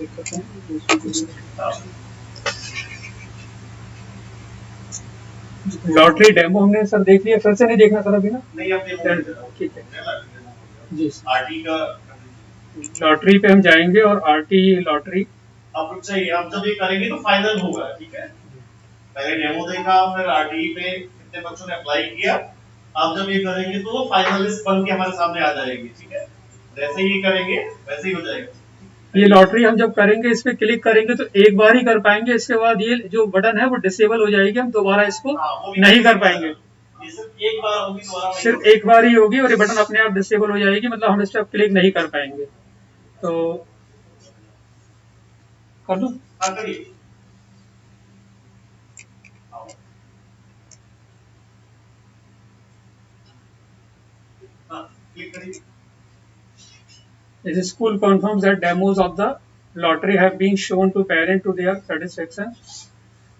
दिक्कत है। Lottery demo हमने सर देख लिया, फिर से नहीं देखना सर अभी ना? नहीं, अब ठीक है जी। आरटी का लॉटरी पे हम जाएंगे और आरटी लॉटरी अब चाहिए, अब जब ये करेंगे तो फाइनल होगा, ठीक है। पहले डेमो देखा, फिर आरटी पे कितने बच्चों ने अप्लाई किया, अब जब ये करेंगे तो वो फाइनल लिस्ट बन के हमारे सामने आ जाएगी, ठीक है। जैसे ये करेंगे वैसे ही हो जाएगा। ये लॉटरी हम जब करेंगे, इस पे क्लिक करेंगे तो एक बार ही कर पाएंगे, इसके बाद ये जो बटन है वो डिसेबल हो जाएगी, हम दोबारा इसको नहीं कर पाएंगे। सिर्फ एक बार होगी, दोबारा सिर्फ एक बार ही होगी और ये बटन अपने आप डिसेबल हो जाएगी, मतलब हम इस पर क्लिक नहीं कर पाएंगे। तो कर दूं? हाँ करिए। हाँ क्लिक करिए। The school confirms that demos of the lottery have been shown to parent to their satisfaction.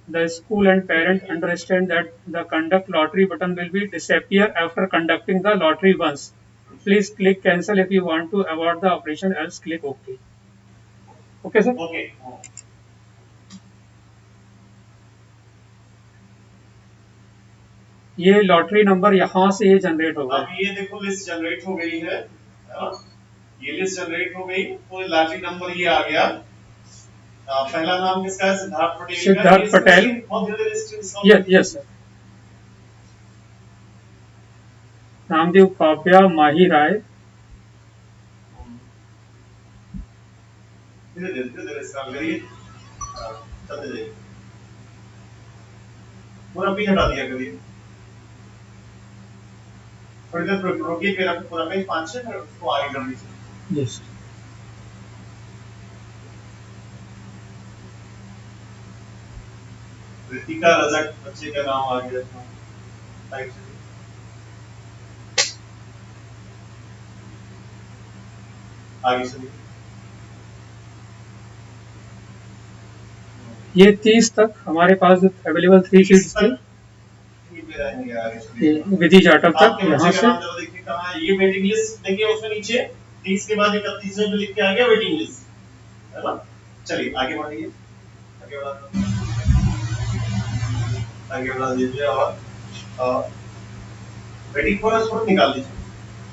The school and parent understand that the conduct lottery button will be disappear after conducting the lottery once. Please click cancel if you want to avoid the operation, else click OK. Okay sir? Okay. ये lottery number यहाँ से ये generate होगा। अब ये देखो list generate हो गई है, ये लिस्ट जनरेट हो गई, तो लॉटरी नंबर ये आ गया। पहला नाम किसका है? सिद्धार्थ पटेल। सिद्धार्थ पटेल। Yes sir. नामदेव काव्या माही राय। पूरा पेज हटा दिया करिए, थोड़ी देर रोकिए, फिर आपको पूरा पेज 5-6 फिर उसको आगे कर दीजिए। यस। ऋतिका रजक बच्चे का नाम आ गया था, टाइप से आगे चलिए। ये 30 तक हमारे पास अवेलेबल 3 सीट्स थी, विधि जाटव तक। यहाँ से देखिए कहाँ है ये वेटिंग लिस्ट, देखिए उसमें नीचे 30 के बाद 31 में लिख के आ गया वेटिंग लिस्ट, है ना। चलिए आगे बढ़िए, आगे बढ़ा दीजिए और वेटिंग फॉर अस को निकाल दीजिए।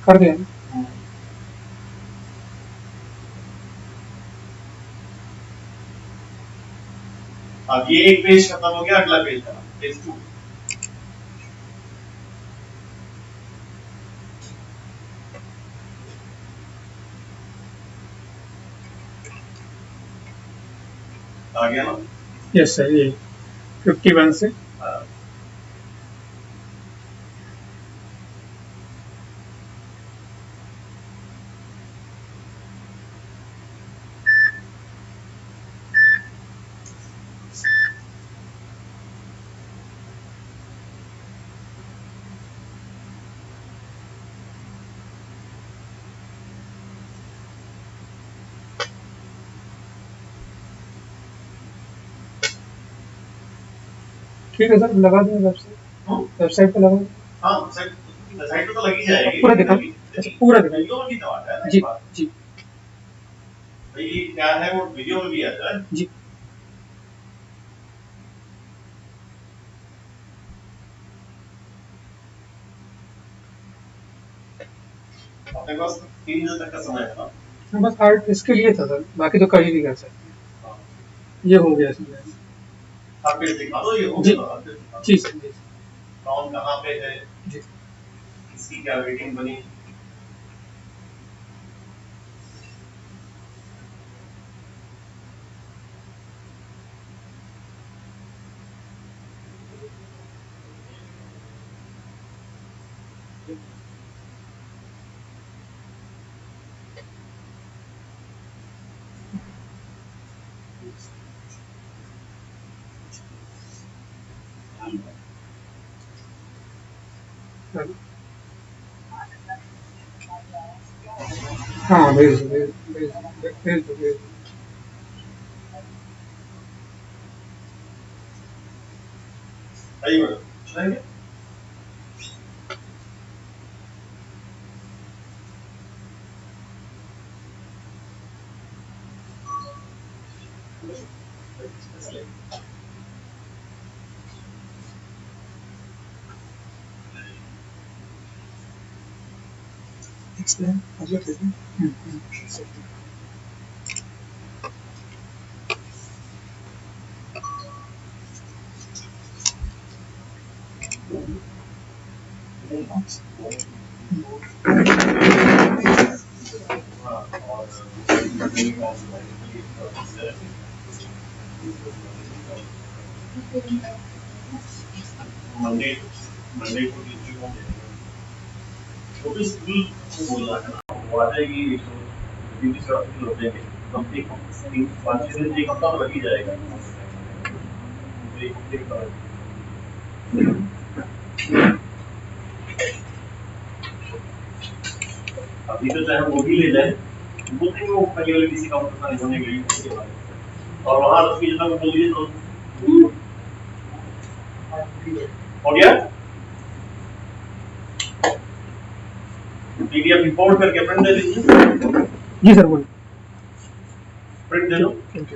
कर दें। अब ये एक पेज खत्म हो गया, अगला पेज था पेज 2। आ गया ना? यस सर, ये 51 से ठीक है सर, लगा देंगे वेबसाइट पे लगा देंगे। हाँ वेबसाइट पे तो लगी जाएगी, पूरा दिखा। अच्छा पूरा दिखा जी जी। भाई ये क्या है, वो वीडियो में भी आता है जी। अपने पास 3 दिन तक का समय है ना। बस आर्ट इसके लिए था सर, बाकी तो कहीं भी कर सकते। ये हो गया सर। आप पेज दिखा दो, ये हो जी गया जी सर। जी कौन कहाँ पे है, जी। इसकी क्या रेटिंग बनी। हाँ भेज दो। आइए मैडम, Explain. मंडे मंडे को टीचर को वो भी स्कूल को बोल रहा है ना, वो आ जाएगी ड्यूटी से ऑफिस हो जाएंगे, कम से कम 5-6 दिन, एक हफ्ता तो लग ही जाएगा, तो एक हफ्ते का अभी तो चाहे वो भी ले जाए, वो नहीं, वो पहले वाले किसी काउंटर पर होने गई उसके बाद, और वहाँ उसकी जगह बोल दिए तो हो गया। पीडीएफ रिपोर्ट करके प्रिंट दे दीजिए। जी सर बोलिए। प्रिंट दे दो। अच्छा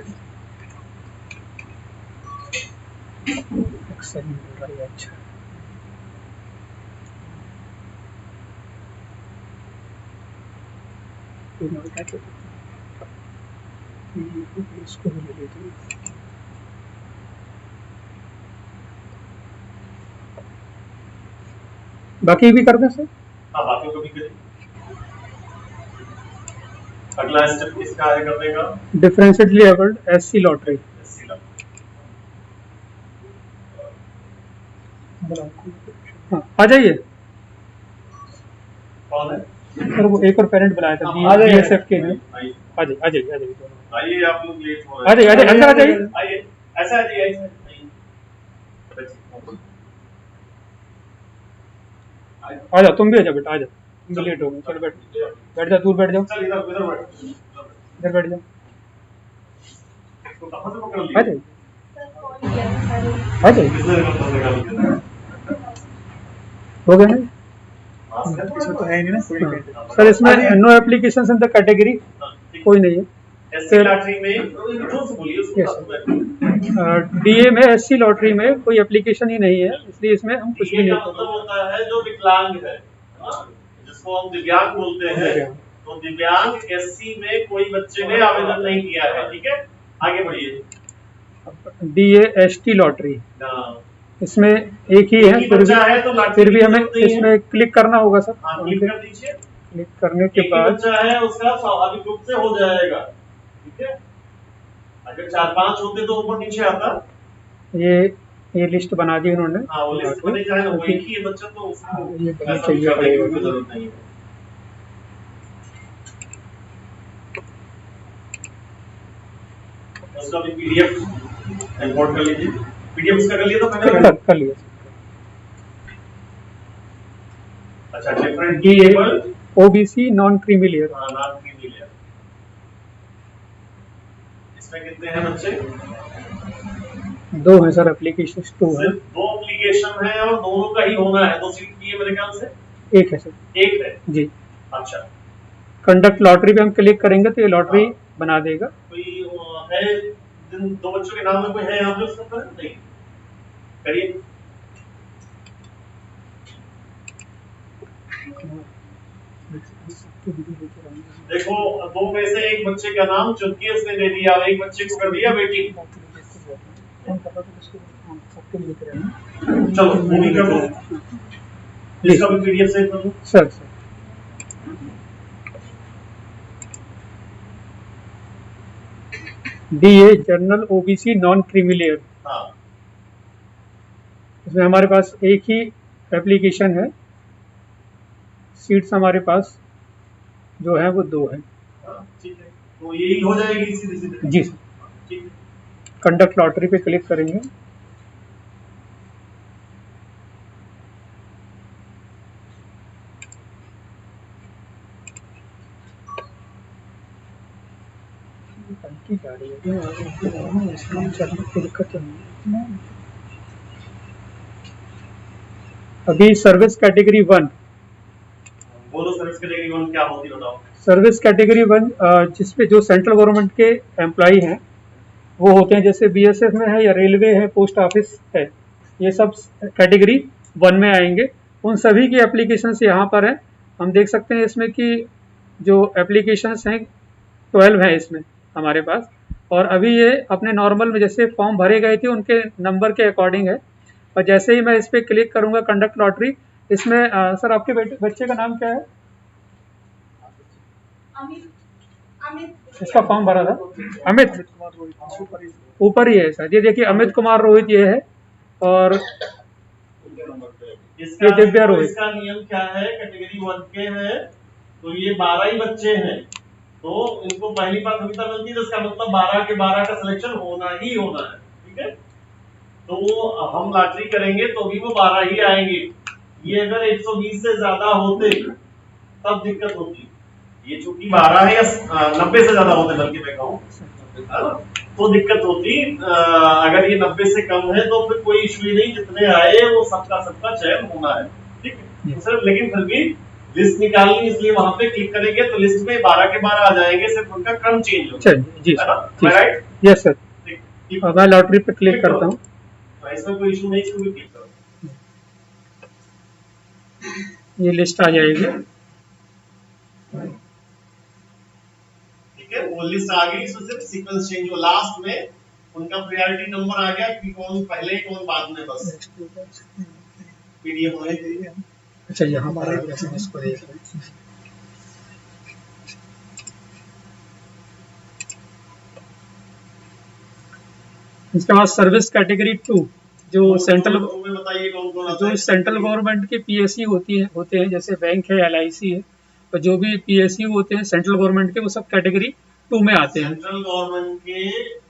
इसको भी ले लेते हैं। बाकी भी कर दें सर? हाँ, बाकी को भी करें। अगला स्टेप किसका है करने का? डिफरेंशिएटली एबल्ड एससी लॉटरी। हाँ आ जाइए। कौन है सर? वो एक और पेरेंट बुलाया था बीएसएफ के लिए। आ जाइए आ जाइए आ जाइए। आइए, आप लोग लेट हो रहे हैं। आ जाइए आ जाइए, अंदर आ जाइए। आइए, ऐसा आ जाइए, ऐसा आ जाओ, तुम भी आ जाओ बेटा, आ जाओ, तुम भी लेट हो गए। चलो बैठ बैठ जाओ, दूर बैठ जाओ, चल इधर इधर बैठ, इधर बैठ जाओ। तो कहां से पकड़ लिया? आ जाइए आ जाइए। किसने निकाल दिया? हो गया ना? इसमें तो है नहीं ना। सर इसमें no application in the category कोई नहीं है। एससी लॉटरी में जोर से बोलिए उसको। डीए में एससी लॉटरी में कोई एप्लीकेशन ही नहीं है, इसलिए इसमें हम कुछ भी नहीं मतलब होता है जो विकलांग है, जिसको हम दिव्यांग बोलते हैं, तो दिव्यांग एससी में कोई बच्चे ने आवेदन नहीं किया है। ठीक है, आगे बढ़िए। डीए एसटी लॉटरी, इसमें एक ही है, फिर भी हमें इसमें क्लिक करना होगा सर। क्लिक कर दीजिए। क्लिक करने के बाद बच्चा है उसका स्वाभाविक रूप से हो जाएगा। ठीक है, अगर 4-5 होते तो ऊपर नीचे आता। ये लिस्ट बना दी उन्होंने। हाँ, वो लिस्ट बनी जाए ना, वो एक ही है बच्चा, तो उसको ये करना चाहिए, जरूरत नहीं है। उसका भी पीडीएफ इंपोर्ट कर लीजिए। पीडीएफ उसका कर लिया था मैंने, कर लिया। अच्छा, different DA OBC non creamy layer. हां, नॉन क्रीमी लेयर। इसमें कितने हैं बच्चे? 2 है सर, एप्लीकेशन 2 है। सिर्फ 2 एप्लीकेशन है और दोनों का ही होना है। 2 सीट की है मेरे ख्याल से। 1 है सर। 1 है जी। अच्छा, कंडक्ट लॉटरी पे हम क्लिक करेंगे तो ये लॉटरी बना देगा। कोई है जिन 2 बच्चों के नाम में कोई है यहाँ पे उसका पर नहीं? करिए। देखो, 2 में से एक बच्चे का नाम चुन के उसने दे दिया, एक बच्चे को कर दिया बेटी। चलो मूवी कर दो, इसका भी पीडीएफ सेव कर दो sir. DA general OBC non creamy layer. हाँ, इसमें हमारे पास एक ही एप्लीकेशन है, सीट्स हमारे पास जो है वो 2 है। ठीक है, तो यही हो जाएगी सीधे सीधे। जी सर। ठीक है, कंडक्ट लॉटरी पे क्लिक करेंगे। अभी सर्विस कैटेगरी 1। बोलो सर्विस कैटेगरी 1 क्या होती है बताओ। सर्विस कैटेगरी 1 जिसपे जो सेंट्रल गवर्नमेंट के एम्प्लॉई हैं वो होते हैं, जैसे बीएसएफ में है या रेलवे है, पोस्ट ऑफिस है, ये सब कैटेगरी 1 में आएंगे। उन सभी की एप्लीकेशंस यहाँ पर हैं। हम देख सकते हैं इसमें कि जो एप्लीकेशंस हैं 12 हैं इसमें हमारे पास, और अभी ये अपने नॉर्मल में जैसे फॉर्म भरे गए थे उनके नंबर के अकॉर्डिंग है। और जैसे ही मैं इस पर क्लिक करूंगा कंडक्ट लॉटरी, इसमें सर आपके बच्चे का नाम क्या है? इसका फॉर्म भरा था अमित, कुमार रोहित सुपर ही ऊपर ही है सर, ये देखिए अमित कुमार रोहित ये है, और इसका ये दिव्या देखो, रोहित। इसका नियम क्या है, कैटेगरी 1 के हैं तो ये 12 ही बच्चे हैं, तो इनको पहली प्राथमिकता मिलती है, तो इसका मतलब 12 के 12 का सिलेक्शन होना ही होना है, ठीक है। तो वो हम लॉटरी करेंगे तो भी वो 12 ही आएंगे। ये अगर 120 से ज्यादा होते तब दिक्कत होती, ये चूंकि 12 है या 90 से ज्यादा होते, बल्कि मैं कहूँ तो दिक्कत होती। अगर ये 90 से कम है तो फिर कोई इशू ही नहीं, जितने आए वो सबका चयन होना है, ठीक है। सिर्फ लेकिन फिर भी लिस्ट निकालनी, इसलिए वहां पे क्लिक करेंगे तो लिस्ट में 12 के 12 आ जाएंगे, सिर्फ उनका क्रम चेंज होगा, जी है ना, जी राइट? Yes sir. अब मैं लॉटरी पे क्लिक करता हूँ, इसमें कोई इशू नहीं, इसमें क्लिक करो, ये लिस्ट आ जाएगी। ठीक है, वो लिस्ट आ गई। इसमें सिर्फ सीक्वेंस चेंज हो, लास्ट में उनका प्रायोरिटी नंबर आ गया कि कौन पहले कौन बाद में, बस पीडीएफ होने चाहिए। अच्छा, यहाँ हमारे एसएमएस को देख रहे हैं। इसके बाद सर्विस कैटेगरी 2, जो सेंट्रल बताइए कौन कौन आता जो है? सेंट्रल गवर्नमेंट के पीएससी होते हैं, जैसे बैंक है, एलआईसी है, और जो भी पीएसयू होते हैं सेंट्रल गवर्नमेंट के, वो सब कैटेगरी 2 में आते हैं। सेंट्रल गवर्नमेंट के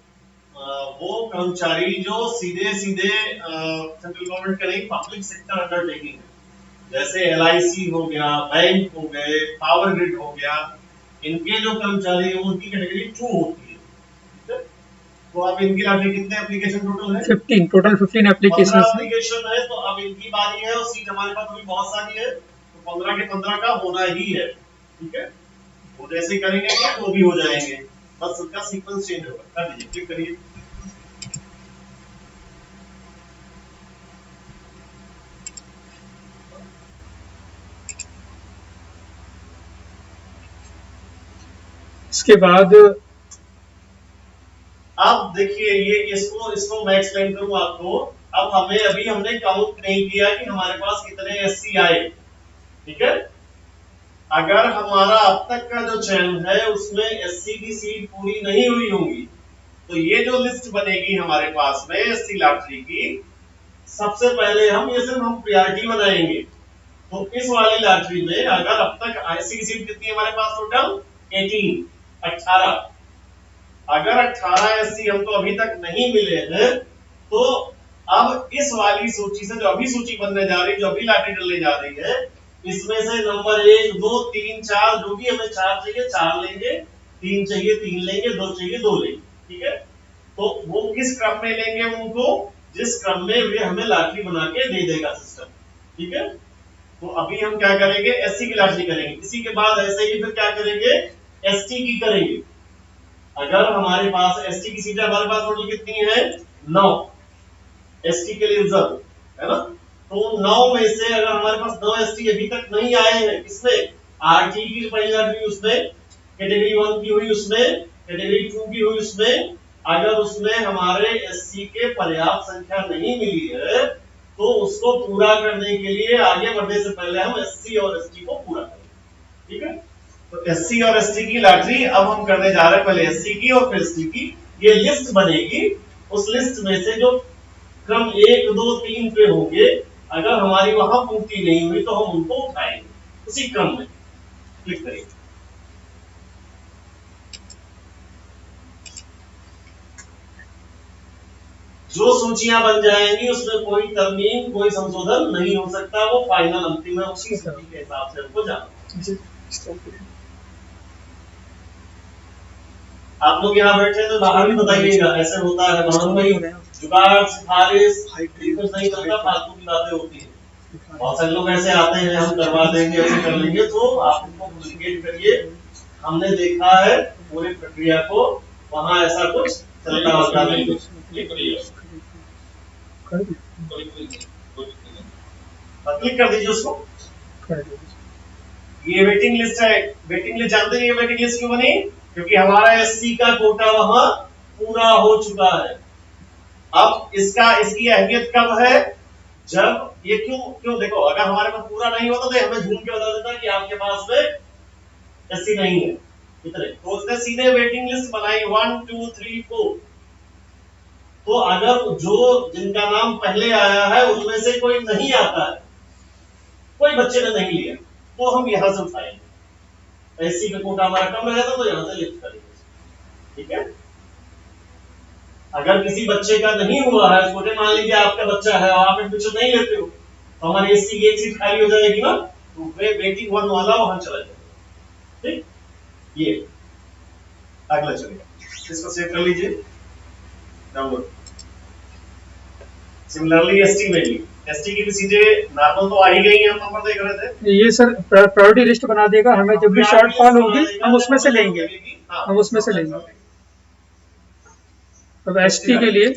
वो कर्मचारी जो सीधे सीधे सेंट्रल गवर्नमेंट के नहीं, पब्लिक सेक्टर अंडरटेकिंग है, जैसे एलआईसी हो गया, बैंक हो गए, पावर ग्रिड हो गया, इनके जो कर्मचारी है उनकी कैटेगरी 2 होती है, ठीक है। तो अब इनकी लाठी कितने एप्लीकेशन टोटल है? 15 टोटल 15 एप्लीकेशन है। एप्लीकेशन है, तो अब इनकी बारी है, और सीट हमारे पास अभी बहुत सारी है, तो 15 के 15 का होना ही है, ठीक है। वो जैसे करेंगे वो भी हो जाएंगे, बस उनका सीक्वेंस चेंज होगा। कर दीजिए, क्लिक करिए। इसके बाद अब देखिए, ये इसको मैं एक्सप्लेन करूं आपको। अब हमने काउंट नहीं किया कि हमारे पास कितने एससी आए, ठीक है। अगर हमारा अब तक का जो चयन है उसमें एससी की सीट पूरी नहीं हुई होंगी, तो ये जो लिस्ट बनेगी हमारे पास में एससी लॉटरी की, सबसे पहले हम प्रायोरिटी बनाएंगे। तो इस वाली लॉटरी में अगर अब तक एससी की सीट कितनी है हमारे पास टोटल? 18। अगर 18 एससी हमको अभी तक नहीं मिले हैं, तो अब इस वाली सूची से, जो अभी सूची बनने जा रही, जो अभी लॉटरी डलने जा रही है, इसमें से नंबर 1, 2, 3, 4, जो भी हमें 4 चाहिए 4 लेंगे, 3 चाहिए 3 लेंगे, 2 चाहिए 2 लेंगे, ठीक है। तो वो किस क्रम में लेंगे उनको, जिस क्रम में वे हमें लॉटरी बना के दे देगा सिस्टम, ठीक है। तो अभी हम क्या करेंगे, एससी की लॉटरी करेंगे। इसी के बाद ऐसे ही फिर क्या करेंगे, एसटी की करेंगे। अगर हमारे पास एसटी की सीटें हमारे पास टोटल कितनी है? 9 एसटी के लिए रिजर्व, है ना। तो 9 में से अगर हमारे पास 9 एसटी अभी तक नहीं आए हैं, किसमें? आरटी की पहली लॉटरी उसमें, कैटेगरी 1 की हुई उसमें, कैटेगरी 2 की हुई उसमें, अगर उसमें हमारे एससी के पर्याप्त संख्या नहीं मिली है, तो उसको पूरा करने के लिए आगे बढ़ने से पहले हम एससी और एसटी को पूरा करेंगे, ठीक है। तो एससी और एसटी की लॉटरी अब हम करने जा रहे हैं, पहले एससी की और फिर एसटी की। ये लिस्ट बनेगी, उस लिस्ट में से जो क्रम 1, 2, 3 पे होंगे, अगर हमारी वहां पूर्ति नहीं हुई तो हम उनको उठाएंगे उसी क्रम में। क्लिक करिए। जो सूचियां बन जाएंगी उसमें कोई तरमीम, कोई संशोधन नहीं हो सकता, वो फाइनल अंतिम है, उसी सूची के हिसाब से हमको जाना। आप लोग यहाँ बैठे तो बाहर भी बताइएगा, ऐसे होता है वहां भाई, जुगाड़ सिफारिश कुछ नहीं करता, फालतू की बातें होती है। बहुत सारे लोग ऐसे आते हैं, हम करवा देंगे, ऐसे कर लेंगे, तो आप उनको कम्युनिकेट करिए। हमने देखा है पूरी प्रक्रिया को, वहां ऐसा कुछ चलता वलता नहीं है। क्लिक कर दीजिए उसको। ये वेटिंग लिस्ट है। वेटिंग लिस्ट जानते हैं ये वेटिंग लिस्ट क्यों बनी? क्योंकि हमारा एससी का कोटा वहां पूरा हो चुका है। अब इसकी अहमियत कब है? जब ये क्यों देखो, अगर हमारे पास पूरा नहीं होता तो हमें झूठ के बता देता कि आपके पास में एससी नहीं है इतने, तो उसने सीधे वेटिंग लिस्ट बनाई 1 2 3 4। तो अगर जो जिनका नाम पहले आया है उसमें से कोई नहीं आता है, कोई बच्चे ने नहीं लिया, तो हम यहां से उठाएंगे। एससी का कोटा हमारा कम रह जाता तो यहां से लिफ्ट करेंगे, ठीक है। अगर किसी बच्चे का नहीं हुआ है छोटे, मान लीजिए आपका बच्चा है और आप एडमिशन नहीं लेते हो, तो हमारी एससी की एक सीट खाली हो जाएगी ना, तो वेटिंग 1 वाला वहां चला जाएगा, ठीक। ये अगला चलेगा, इसको सेव कर लीजिए, डाउनलोड। सिमिलरली एसटी में भी, एसटी की भी सीटें नॉर्मल तो आ ही गई हैं, हम नंबर देख रहे थे। ये सर प्रायोरिटी लिस्ट बना देगा हमें, जब भी शॉर्टफॉल होगी हम उसमें से लेंगे, हम उसमें से लेंगे। अब एसटी के लिए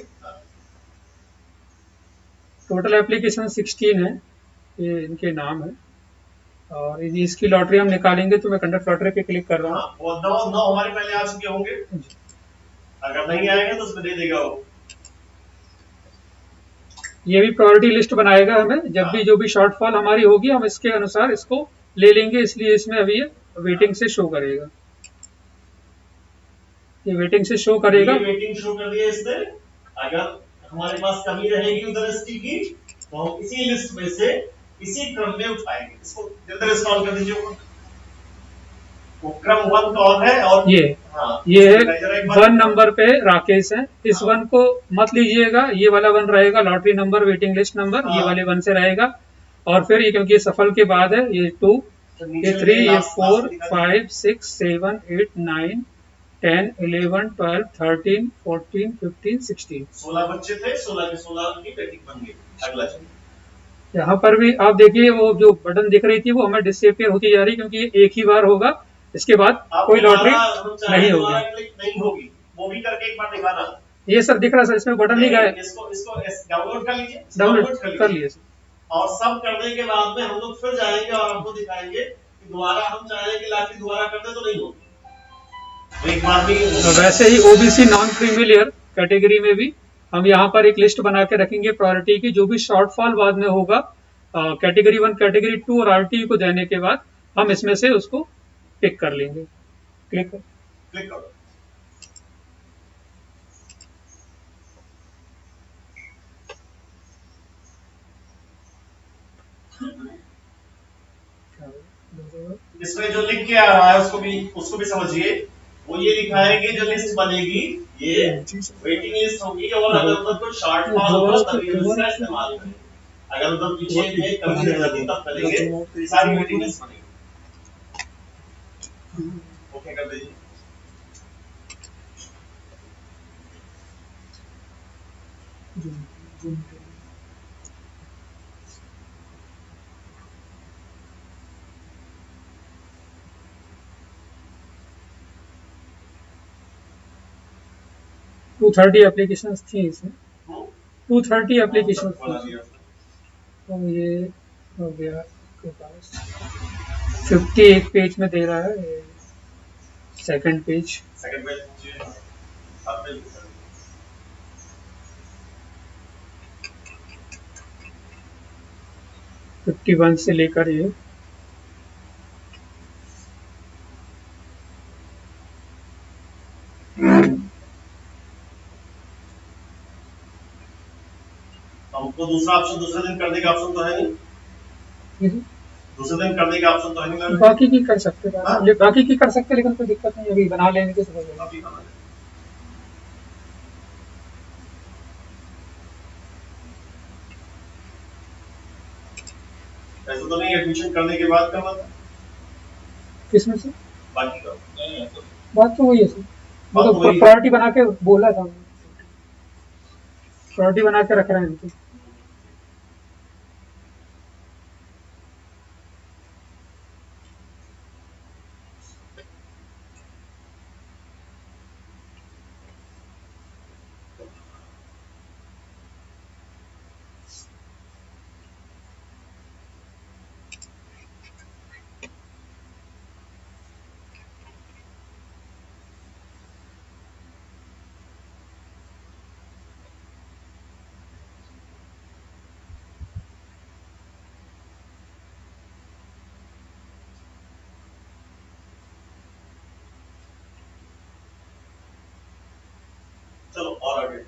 टोटल एप्लीकेशन 16 है, ये इनके नाम है, और इसकी लॉटरी हम निकालेंगे, तो मैं कंडक्ट लॉटरी पे क्लिक कर रहा हूँ। वो 9 हमारे पहले आ चुके होंगे, अगर नहीं आएंगे तो उसमें दे देगा वो। ये भी प्रायोरिटी लिस्ट बनाएगा हमें, जब भी जो भी शॉर्टफॉल हमारी होगी हम इसके अनुसार इसको ले लेंगे, इसलिए इसमें अभी ये वेटिंग से शो करेगा, ये वेटिंग से शो करेगा। ये वेटिंग शो कर दिया इसने। अगर हमारे पास कमी रहेगी उधर एसटी की, तो हम इसी लिस्ट में से इसी क्रम में उठाएंगे। इसको इधर इंस्टॉल कर दीजिए। वो क्रम 1 कौन है? और ये है 1 नंबर पे राकेश है, इस 1 को मत लीजिएगा, ये वाला 1 रहेगा lottery number, waiting list number, ये वाले 1 से रहेगा। और फिर ये क्योंकि सफल के बाद है, ये 2, ये 3, ये 4 5 6 7 8 9 10 11 12 13 14 15 16 16 बच्चे थे, 16 के 16 की वेटिंग बन गई। अगला चलिए, यहाँ पर भी आप देखिए वो जो बटन दिख रही थी वो हमें डिसअपियर होती जा रही, क्योंकि ये एक ही बार होगा, इसके बाद कोई लॉटरी नहीं होगी। क्लिक नहीं होगी, वो भी करके एक बार दिखाना। ये सर दिख रहा है सर, इसमें बटन नहीं गया। इसको डाउनलोड कर लीजिए, डाउनलोड कर लिए सर। और सब करने के बाद में हम लोग फिर जाएंगे और आपको दिखाएंगे कि दोबारा हम चाहें कि लाठी दोबारा करते तो नहीं होगी। तो एक बार भी वैसे ही ओबीसी नॉन क्रीमिलियर कैटेगरी में भी हम यहाँ पर एक लिस्ट बना के रखेंगे प्रायोरिटी की, जो भी शॉर्टफॉल बाद में होगा कैटेगरी 1 कैटेगरी 2 और आरटी को देने के बाद हम इसमें से उसको पिक कर लेंगे। क्लिक करो। 2 इसमें जो लिख के आ रहा है उसको भी समझिए। वो ये लिखा है कि जो लिस्ट बनेगी ये वेटिंग लिस्ट होगी, और अगर उधर कोई शॉर्टफॉल होगा तभी हम इसका इस्तेमाल करेंगे। अगर उधर पीछे में कमी रह जाती तब करेंगे, सारी वेटिंग लिस्ट बनेगी। ओके कर दीजिए। टू 230 एप्लीकेशन थी इसमें, 230 एप्लीकेशन थी, तो ये हो गया आपके पास 51 पेज में दे रहा है, सेकंड पेज। पेज 51 से लेकर ये हमको दूसरा ऑप्शन दूसरे दिन करने का ऑप्शन तो है नहीं, दूसरे दिन करने का ऑप्शन तो है नहीं। बाकी की कर सकते हैं, बाकी की कर सकते, लेकिन कोई दिक्कत नहीं, अभी बना लेंगे तो सब हो जाएगा। ऐसा तो नहीं एडमिशन करने के बाद करना था? किसमें से बाकी का बात तो वही है सर, मतलब प्रायोरिटी बना के बोला था, प्रायोरिटी बना के रख रहे हैं तो। और आगे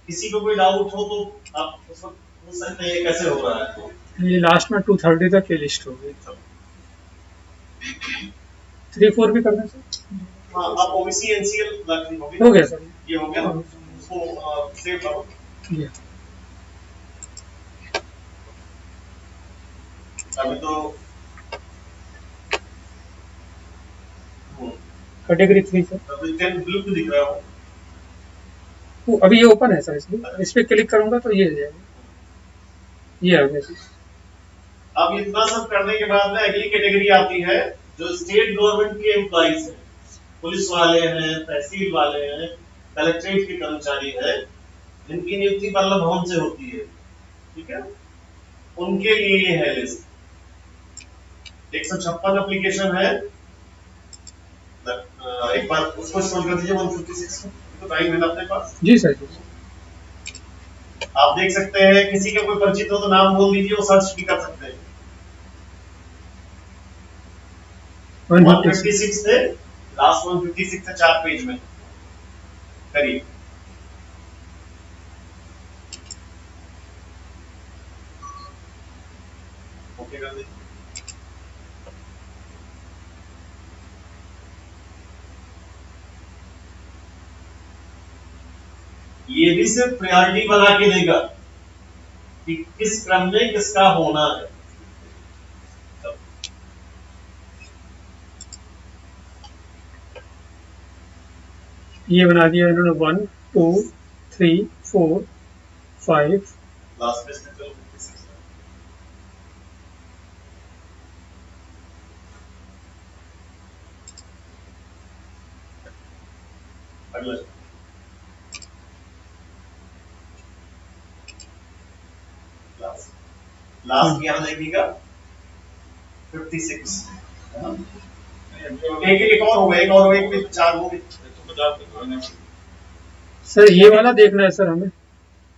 किसी को कोई डाउट हो तो आप उस वक्त पूछ सकते हैं ये कैसे हो रहा है। ये लास्ट में 230 तक की लिस्ट हो गई। 3-4 भी करना सर। हाँ आप ओबीसी एनसीएल हो गया सर। ये हो गया ना, उसको सेव करो। ये अभी तो कैटेगरी 3 सर। अभी 10 ब्लू क्यों दिख रहा हो? वो अभी ये ओपन है सर, इसलिए इस पे क्लिक करूंगा तो ये आ जाएगा, ये आ गया सर। अब इतना सब करने के बाद में अगली कैटेगरी आती है जो स्टेट गवर्नमेंट के एम्प्लॉइज हैं, पुलिस वाले हैं, तहसील वाले हैं, कलेक्ट्रेट के कर्मचारी हैं, जिनकी नियुक्ति पार्लियामेंट भवन से होती है, ठीक है, उनके लिए ये है लिस्ट। 156 एप्लीकेशन है, एक बार उसको स्क्रॉल कर दीजिए 156 तो टाइम है ना अपने पास। जी सर जी। आप देख सकते हैं किसी का कोई परिचित हो तो नाम बोल दीजिए, वो सर्च भी कर सकते हैं। 156 थे, लास्ट 156 है 4 पेज में करीब। ओके कर दीजिए। ये भी सिर्फ प्रायोरिटी बना के देगा कि किस क्रम में किसका होना है। ये बना दिया इन्होंने 1 2 3 4 5। लास्ट पेज तक चलो 56 है। अगला लास्ट यहाँ देखिएगा 56 है ना? एक और होगा, एक और होगा, एक में 4 होंगे। सर ये वाला देखना है सर हमें,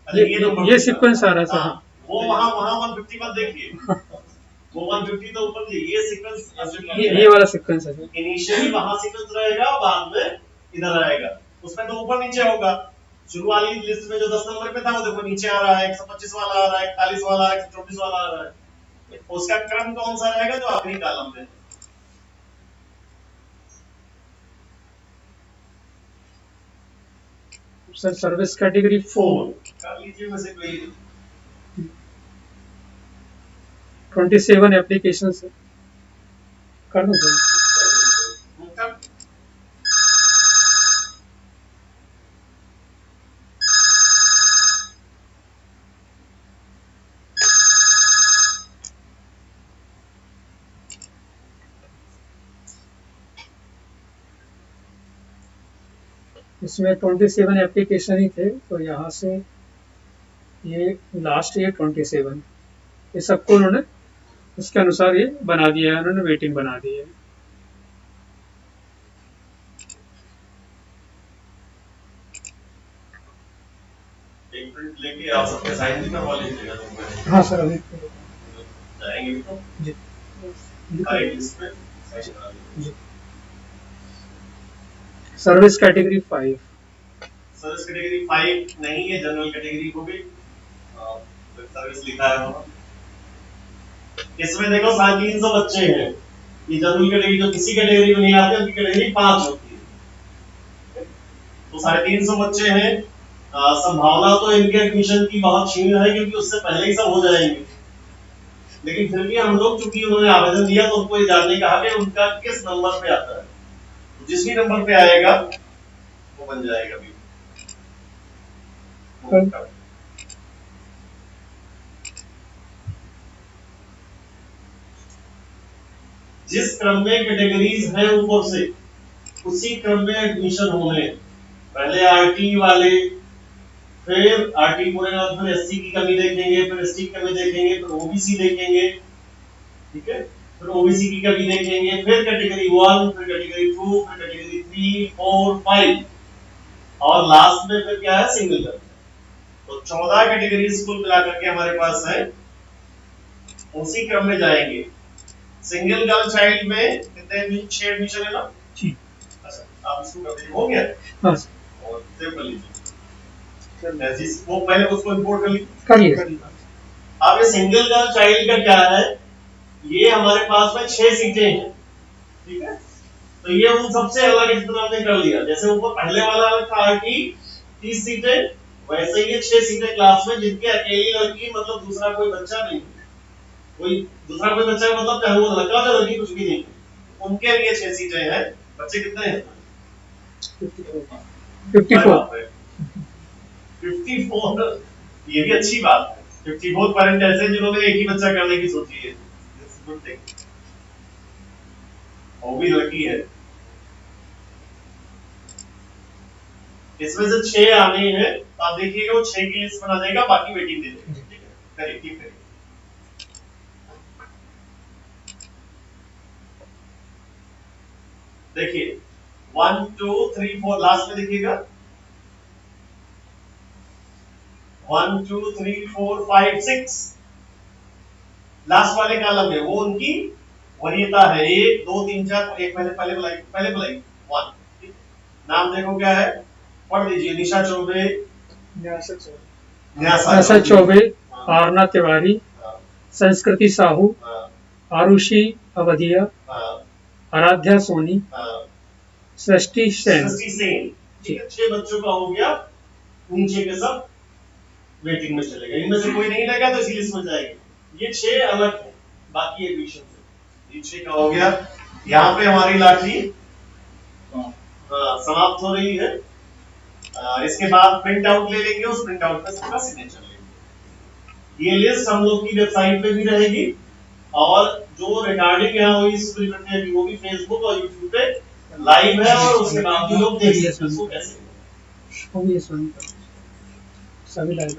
ये ये सीक्वेंस आ रहा है सर। हाँ, वो वहाँ 150 मत देखिए, वो 150 तो ऊपर देखिए, ये सीक्वेंस ये वाला सीक्वेंस है सर। इनिशियली वहाँ सीक्वेंस रहेगा, बाद में इधर आएगा, उसमें तो ऊपर नीचे होगा। शुरू वाली लिस्ट में जो 10 नंबर पे था वो देखो नीचे आ रहा है, 125 वाला आ रहा है, 41 वाला आ रहा है, 124 वाला आ रहा है। उसका क्रम कौन सा रहेगा? जो आखिरी कॉलम में। सर सर्विस कैटेगरी 4 कर लीजिए वैसे कोई 27 एप्लीकेशन है, कर दो सर। इसमें 27 एप्लीकेशन ही थे, तो यहाँ से ये लास्ट ये 27, ये सबको उन्होंने उसके अनुसार ये बना दिया है, उन्होंने वेटिंग बना दी है। एक प्रिंट लेके आप सबके साइन भी करवा लीजिएगा। हाँ सर, अभी जाएंगे भी तो जी साइन लिस्ट पे साइन करा लीजिए। जी। सर्विस कैटेगरी 5 सर्विस कैटेगरी 5 नहीं है, जनरल कैटेगरी हो गई। सर्विस लिखा है वहाँ। इसमें देखो 350 बच्चे हैं। ये जनरल कैटेगरी जो किसी कैटेगरी में नहीं आते उनकी कैटेगरी 5 होती है। तो 350 बच्चे हैं। संभावना तो इनके एडमिशन की बहुत क्षीण है, क्योंकि उससे पहले ही सब हो जाएंगे। लेकिन फिर भी हम लोग, चूंकि उन्होंने आवेदन दिया तो उनको ये जानने कहा कि उनका किस नंबर पे आता है। तो जिस भी नंबर पे आएगा वो बन जाएगा भी। जिस क्रम में कैटेगरीज है ऊपर से, उसी क्रम में एडमिशन होने। पहले आरटी वाले, फिर आरटी पूरे बाद फिर एससी की कमी देखेंगे, फिर एसटी की कमी देखेंगे, फिर ओबीसी देखेंगे, ठीक है, फिर ओबीसी की कमी देखेंगे, फिर कैटेगरी 1, फिर कैटेगरी 2, फिर कैटेगरी 3, 4, 5 और लास्ट में फिर क्या है? Single girl. तो 14 कैटेगरीज कुल मिलाकर के हमारे पास है, उसी क्रम में जाएंगे। सिंगल गर्ल चाइल्ड में कितने 6 एडमिशन है ना? जी। अच्छा, आप इसको कर दीजिए, हो गया हाँ और सेव कर लीजिए। ऐसी वो पहले उसको इंपोर्ट कर लीजिए। कर लिया। अब ये सिंगल गर्ल चाइल्ड का क्या है, ये हमारे पास में 6 सीटें हैं, ठीक है। तो ये उन सबसे अलग है जितना हमने कर लिया। जैसे ऊपर पहले वाला अलग था आरटी 30 सीटें, वैसे ही ये 6 सीटें क्लास में जिनके अकेली लड़की मतलब दूसरा कोई बच्चा नहीं, कोई दूसरा कोई बच्चा मतलब चाहे वो लड़का हो लड़की कुछ भी नहीं, उनके लिए 6 सीटें हैं। बच्चे कितने हैं? 54। 54। ये भी अच्छी बात है। 54 पेरेंट ऐसे जिन्होंने एक ही बच्चा करने की सोची है, गुड थिंग, वो भी लड़की है। इसमें से 6 आने हैं, तो आप देखिएगा वो 6 की लिस्ट बना देगा, बाकी वेटिंग दे देगा, ठीक है। करिए, ठीक करिए। देखिए 1 2 3 4 लास्ट में देखिएगा 1 2 3 4 5 6 लास्ट वाले कॉलम में वो उनकी वरीयता है। 1 2 3 4 एक पहले बुलाई 1। नाम देखो क्या है, पढ़ लीजिए। निशा चौबे, न्यासा चौबे, आरना तिवारी, संस्कृति साहू, आरुषि अवधिया, आराध्या सोनी, सृष्टि सेन। ठीक है, 6 बच्चों का हो गया। नीचे के सब वेटिंग में चलेगा। इनमें से कोई नहीं लगा तो इसी लिस्ट में जाएगी। ये 6 अलग है, बाकी एडमिशन से। ये 6 का हो गया। यहाँ पे हमारी लाठी समाप्त हो रही है। इसके बाद प्रिंट आउट ले लेंगे, उस प्रिंट आउट पे सबका सिग्नेचर लेंगे। ये लिस्ट हम लोग की वेबसाइट पे भी रहेगी, और जो रिकॉर्डिंग यहाँ हुई इस प्रक्रिया की, वो भी फेसबुक और यूट्यूब पे लाइव है, और उसके बाद भी लोग देख सकते हैं कैसे। सभी लाइव